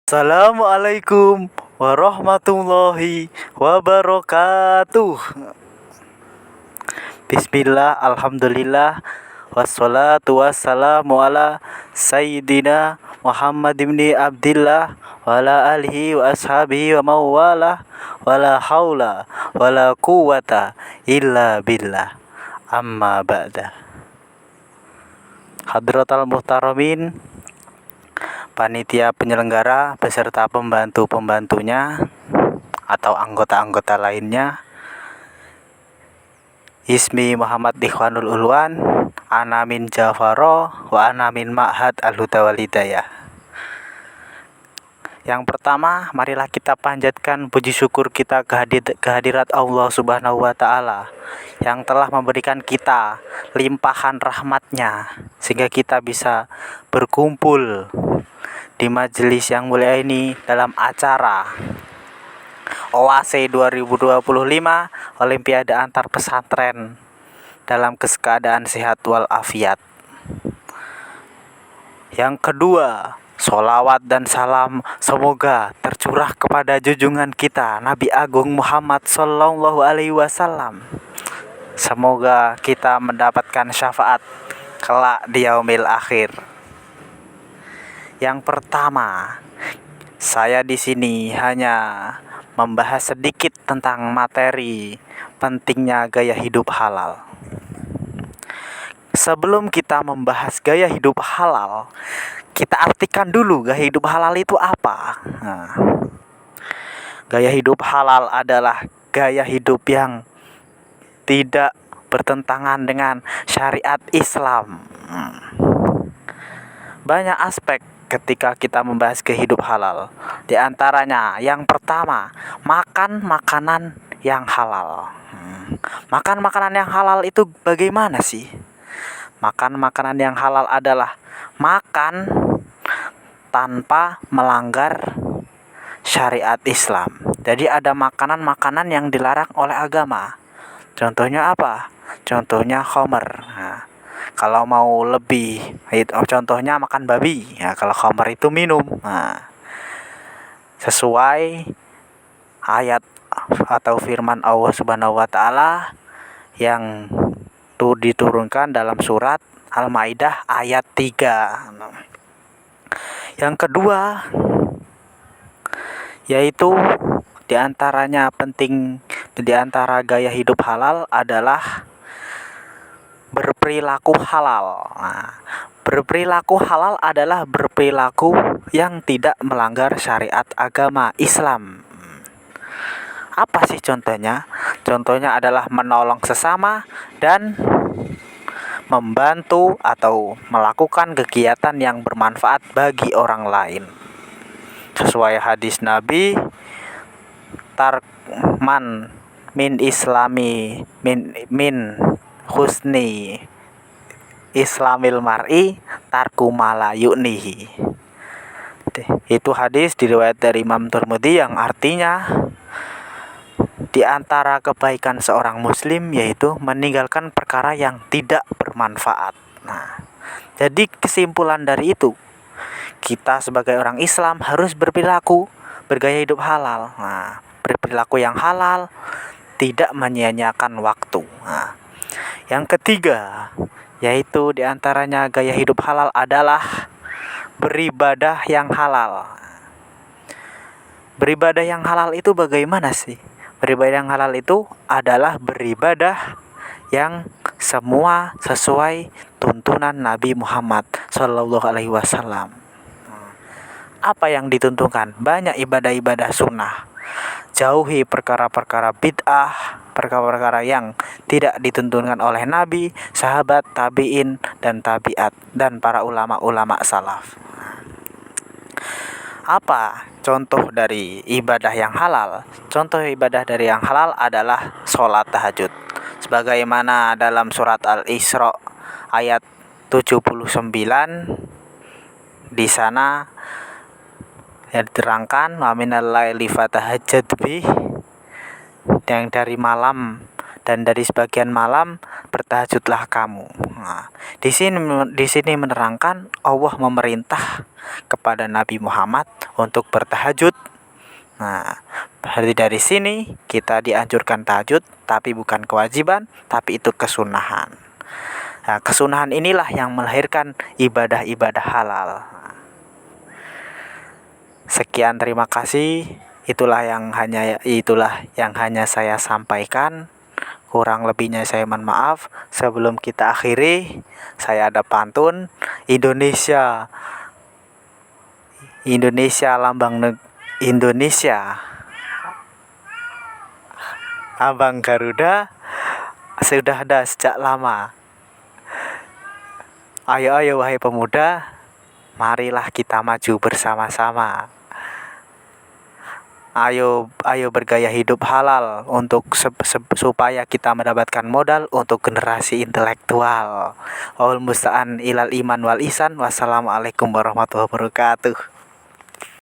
Assalamualaikum warahmatullahi wabarakatuh. Bismillah, alhamdulillah, wassalatu wassalamu ala sayyidina Muhammad ibn Abdillah wa ala alihi wa ashabihi wa mawala wa la hawla wa la quwata illa billah, amma ba'da. Hadratal muhtaramin, panitia penyelenggara beserta pembantu-pembantunya atau anggota-anggota lainnya. Ismi Muhammad Ikhwanul Ulwan, ana min Jafaro wa ana min Ma'had Al-Huda wal Hidayah. Yang pertama, marilah kita panjatkan puji syukur kita kehadirat Allah Subhanahu wa Ta'ala yang telah memberikan kita limpahan rahmatnya sehingga kita bisa berkumpul di majelis yang mulia ini dalam acara OAC 2025 Olimpiade Antar Pesantren dalam keadaan sehat walafiat. Yang kedua, sholawat dan salam semoga tercurah kepada junjungan kita Nabi Agung Muhammad Sallallahu Alaihi Wasallam. Semoga kita mendapatkan syafaat kelak di yaumil akhir. Yang pertama, saya di sini hanya membahas sedikit tentang materi pentingnya gaya hidup halal. Sebelum kita membahas gaya hidup halal, kita artikan dulu gaya hidup halal itu apa. Gaya hidup halal adalah gaya hidup yang tidak bertentangan dengan syariat Islam. Banyak aspek ketika kita membahas gaya hidup halal. Di antaranya, yang pertama, makan makanan yang halal. Makan makanan yang halal itu bagaimana sih? Makan makanan yang halal adalah makan tanpa melanggar syariat Islam. Jadi ada makanan-makanan yang dilarang oleh agama. Contohnya apa? Contohnya khamr. Kalau mau lebih, contohnya makan babi. Kalau khamr itu minum. Sesuai ayat atau firman Allah Subhanahu wa Ta'ala yang diturunkan dalam surat Al-Maidah ayat 3. Yang kedua, yaitu diantaranya penting, diantara gaya hidup halal adalah berperilaku halal. Berperilaku halal adalah berperilaku yang tidak melanggar syariat agama Islam. Apa sih contohnya? Contohnya adalah menolong sesama dan membantu atau melakukan kegiatan yang bermanfaat bagi orang lain. Sesuai hadis Nabi, tarman min islami min husni islamil mar'i tarku mala yu'nihi. Itu hadis diriwayat dari Imam Tirmidzi yang artinya di antara kebaikan seorang muslim yaitu meninggalkan perkara yang tidak bermanfaat. Jadi kesimpulan dari itu, kita sebagai orang Islam harus berperilaku bergaya hidup halal. Berperilaku yang halal, tidak menyia-nyiakan waktu. Yang ketiga, yaitu diantaranya gaya hidup halal adalah beribadah yang halal. Beribadah yang halal itu bagaimana sih? Beribadah yang halal itu adalah beribadah yang semua sesuai tuntunan Nabi Muhammad Sallallahu Alaihi Wasallam. Apa yang dituntunkan? Banyak ibadah-ibadah sunnah. Jauhi perkara-perkara bid'ah, perkara-perkara yang tidak dituntunkan oleh Nabi, sahabat, tabi'in, dan tabi'at, dan para ulama-ulama salaf. Apa contoh dari ibadah yang halal? Contoh ibadah dari yang halal adalah sholat tahajud. Sebagaimana dalam surat Al-Isra ayat 79, di sana yang diterangkan wa minal laili fatahajjad bih, yang dari malam dan dari sebagian malam bertahajudlah kamu. Di sini menerangkan Allah memerintah kepada Nabi Muhammad untuk bertahajud. Nah, dari sini kita dianjurkan tahajud, tapi bukan kewajiban, tapi itu kesunahan. Nah, kesunahan inilah yang melahirkan ibadah-ibadah halal. Sekian, terima kasih. Itulah yang hanya saya sampaikan. Kurang lebihnya saya mohon maaf. Sebelum kita akhiri, saya ada pantun. Indonesia Abang Garuda sudah ada sejak lama. Ayo wahai pemuda, marilah kita maju bersama-sama. Ayo bergaya hidup halal untuk supaya kita mendapatkan modal untuk generasi intelektual. Wal musta'an ilal iman wal ihsan. Wassalamualaikum warahmatullahi wabarakatuh.